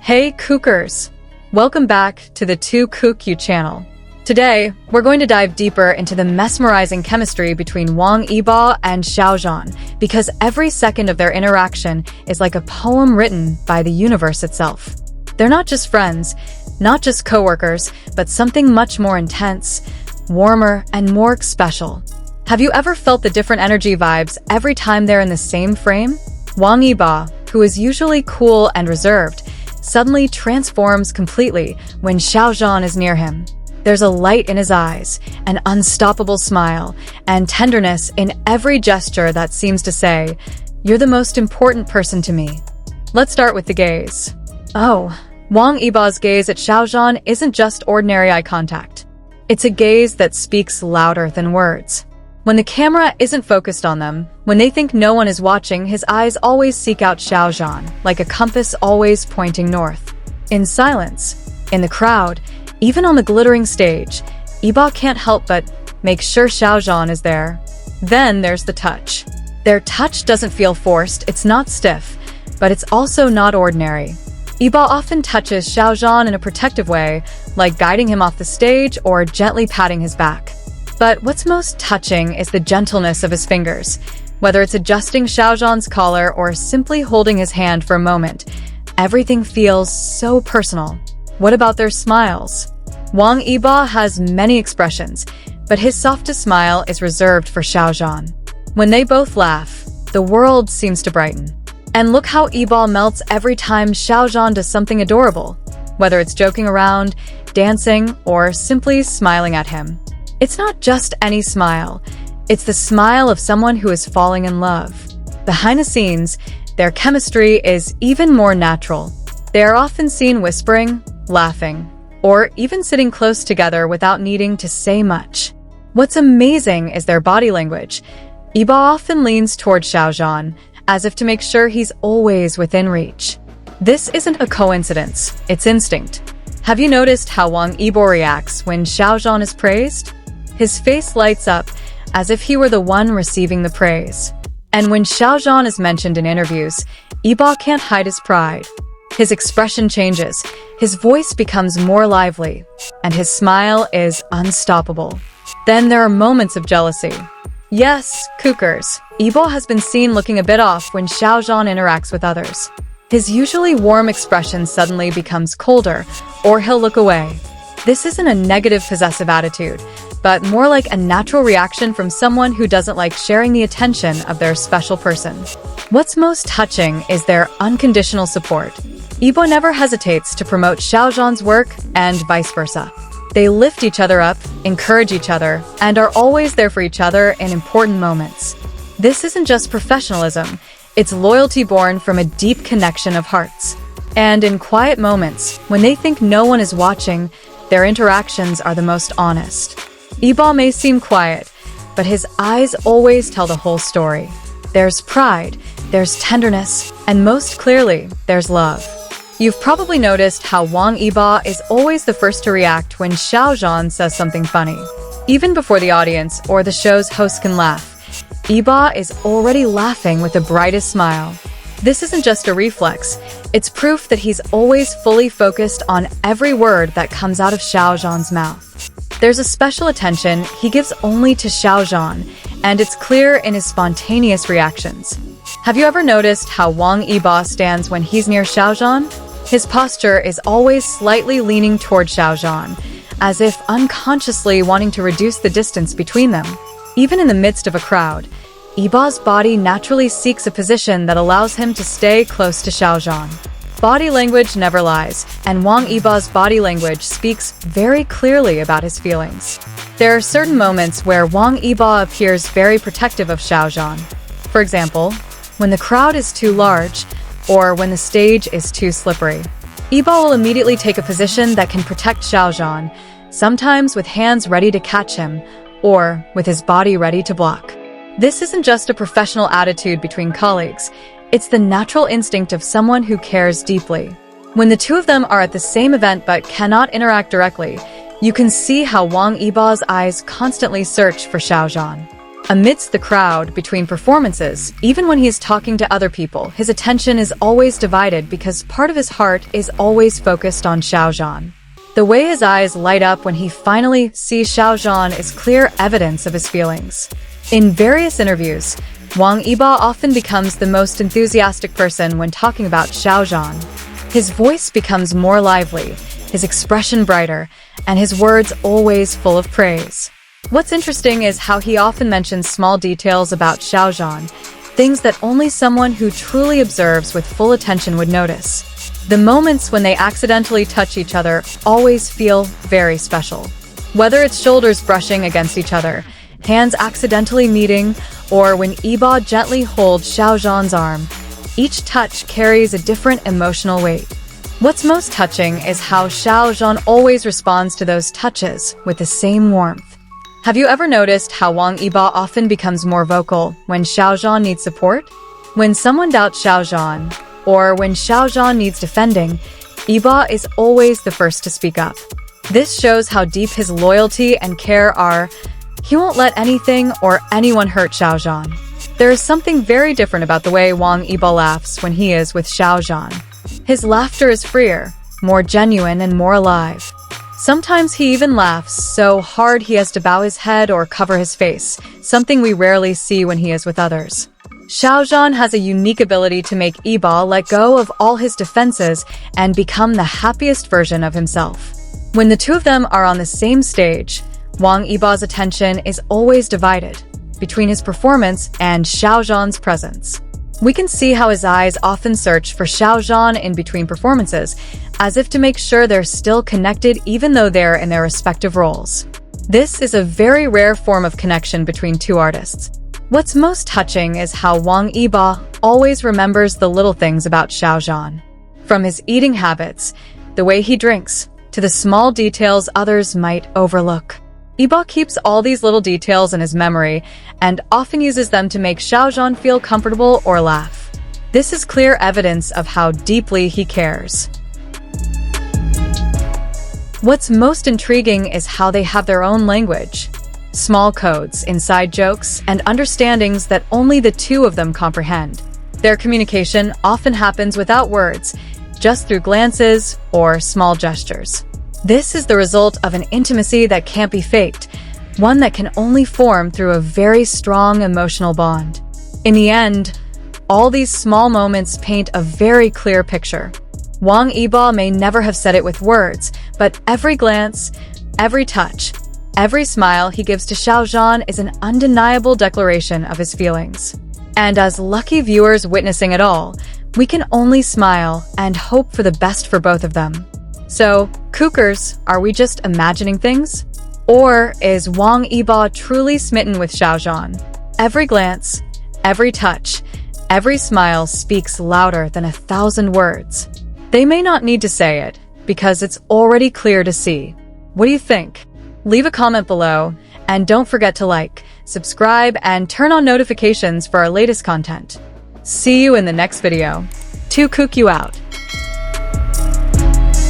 Hey Kookers! Welcome back to the 2Kook channel. Today, we're going to dive deeper into the mesmerizing chemistry between Wang Yibo and Xiao Zhan, because every second of their interaction is like a poem written by the universe itself. They're not just friends, not just co-workers, but something much more intense, warmer, and more special. Have you ever felt the different energy vibes every time they're in the same frame? Wang Yibo, who is usually cool and reserved, suddenly transforms completely when Xiao Zhan is near him. There's a light in his eyes, an unstoppable smile, and tenderness in every gesture that seems to say, "You're the most important person to me." Let's start with the gaze. Oh, Wang Yibo's gaze at Xiao Zhan isn't just ordinary eye contact. It's a gaze that speaks louder than words. When the camera isn't focused on them, when they think no one is watching, his eyes always seek out Xiao Zhan, like a compass always pointing north. In silence, in the crowd, even on the glittering stage, Yibo can't help but make sure Xiao Zhan is there. Then there's the touch. Their touch doesn't feel forced, it's not stiff, but it's also not ordinary. Yibo often touches Xiao Zhan in a protective way, like guiding him off the stage or gently patting his back. But what's most touching is the gentleness of his fingers. Whether it's adjusting Xiao Zhan's collar or simply holding his hand for a moment, everything feels so personal. What about their smiles? Wang Yibo has many expressions, but his softest smile is reserved for Xiao Zhan. When they both laugh, the world seems to brighten. And look how Yibo melts every time Xiao Zhan does something adorable, whether it's joking around, dancing, or simply smiling at him. It's not just any smile. It's the smile of someone who is falling in love. Behind the scenes, their chemistry is even more natural. They are often seen whispering, laughing, or even sitting close together without needing to say much. What's amazing is their body language. Yibo often leans toward Xiao Zhan, as if to make sure he's always within reach. This isn't a coincidence, it's instinct. Have you noticed how Wang Yibo reacts when Xiao Zhan is praised? His face lights up, as if he were the one receiving the praise. And when Xiao Zhan is mentioned in interviews, Yibo can't hide his pride. His expression changes, his voice becomes more lively, and his smile is unstoppable. Then there are moments of jealousy. Yes, Kookers, Yibo has been seen looking a bit off when Xiao Zhan interacts with others. His usually warm expression suddenly becomes colder, or he'll look away. This isn't a negative possessive attitude, but more like a natural reaction from someone who doesn't like sharing the attention of their special person. What's most touching is their unconditional support. Yibo never hesitates to promote Xiao Zhan's work and vice versa. They lift each other up, encourage each other, and are always there for each other in important moments. This isn't just professionalism, it's loyalty born from a deep connection of hearts. And in quiet moments, when they think no one is watching, their interactions are the most honest. Yibo may seem quiet, but his eyes always tell the whole story. There's pride, there's tenderness, and most clearly, there's love. You've probably noticed how Wang Yibo is always the first to react when Xiao Zhan says something funny. Even before the audience or the show's host can laugh, Yibo is already laughing with the brightest smile. This isn't just a reflex, it's proof that he's always fully focused on every word that comes out of Xiao Zhan's mouth. There's a special attention he gives only to Xiao Zhan, and it's clear in his spontaneous reactions. Have you ever noticed how Wang Yibo stands when he's near Xiao Zhan? His posture is always slightly leaning toward Xiao Zhan, as if unconsciously wanting to reduce the distance between them. Even in the midst of a crowd, Yibo's body naturally seeks a position that allows him to stay close to Xiao Zhan. Body language never lies, and Wang Yibo's body language speaks very clearly about his feelings. There are certain moments where Wang Yibo appears very protective of Xiao Zhan. For example, when the crowd is too large, or when the stage is too slippery. Yibo will immediately take a position that can protect Xiao Zhan, sometimes with hands ready to catch him, or with his body ready to block. This isn't just a professional attitude between colleagues, it's the natural instinct of someone who cares deeply. When the two of them are at the same event but cannot interact directly, you can see how Wang Yibo's eyes constantly search for Xiao Zhan. Amidst the crowd between performances, even when he is talking to other people, his attention is always divided because part of his heart is always focused on Xiao Zhan. The way his eyes light up when he finally sees Xiao Zhan is clear evidence of his feelings. In various interviews, Wang Yibo often becomes the most enthusiastic person when talking about Xiao Zhan. His voice becomes more lively, his expression brighter, and his words always full of praise. What's interesting is how he often mentions small details about Xiao Zhan, things that only someone who truly observes with full attention would notice. The moments when they accidentally touch each other always feel very special. Whether it's shoulders brushing against each other, hands accidentally meeting, or when Yibo gently holds Xiao Zhan's arm, each touch carries a different emotional weight. What's most touching is how Xiao Zhan always responds to those touches with the same warmth. Have you ever noticed how Wang Yibo often becomes more vocal when Xiao Zhan needs support? When someone doubts Xiao Zhan, or when Xiao Zhan needs defending, Yibo is always the first to speak up. This shows how deep his loyalty and care are. He won't let anything or anyone hurt Xiao Zhan. There is something very different about the way Wang Yibo laughs when he is with Xiao Zhan. His laughter is freer, more genuine, and more alive. Sometimes he even laughs so hard he has to bow his head or cover his face, something we rarely see when he is with others. Xiao Zhan has a unique ability to make Yibo let go of all his defenses and become the happiest version of himself. When the two of them are on the same stage, Wang Yibo's attention is always divided between his performance and Xiao Zhan's presence. We can see how his eyes often search for Xiao Zhan in between performances, as if to make sure they're still connected even though they're in their respective roles. This is a very rare form of connection between two artists. What's most touching is how Wang Yibo always remembers the little things about Xiao Zhan. From his eating habits, the way he drinks, to the small details others might overlook. Yibo keeps all these little details in his memory and often uses them to make Xiao Zhan feel comfortable or laugh. This is clear evidence of how deeply he cares. What's most intriguing is how they have their own language. Small codes, inside jokes, and understandings that only the two of them comprehend. Their communication often happens without words, just through glances or small gestures. This is the result of an intimacy that can't be faked, one that can only form through a very strong emotional bond. In the end, all these small moments paint a very clear picture. Wang Yibo may never have said it with words, but every glance, every touch, every smile he gives to Xiao Zhan is an undeniable declaration of his feelings. And as lucky viewers witnessing it all, we can only smile and hope for the best for both of them. So, Kookers, are we just imagining things? Or is Wang Yibo truly smitten with Xiao Zhan? Every glance, every touch, every smile speaks louder than 1,000 words. They may not need to say it, because it's already clear to see. What do you think? Leave a comment below, and don't forget to like, subscribe, and turn on notifications for our latest content. See you in the next video. 2Kook you out.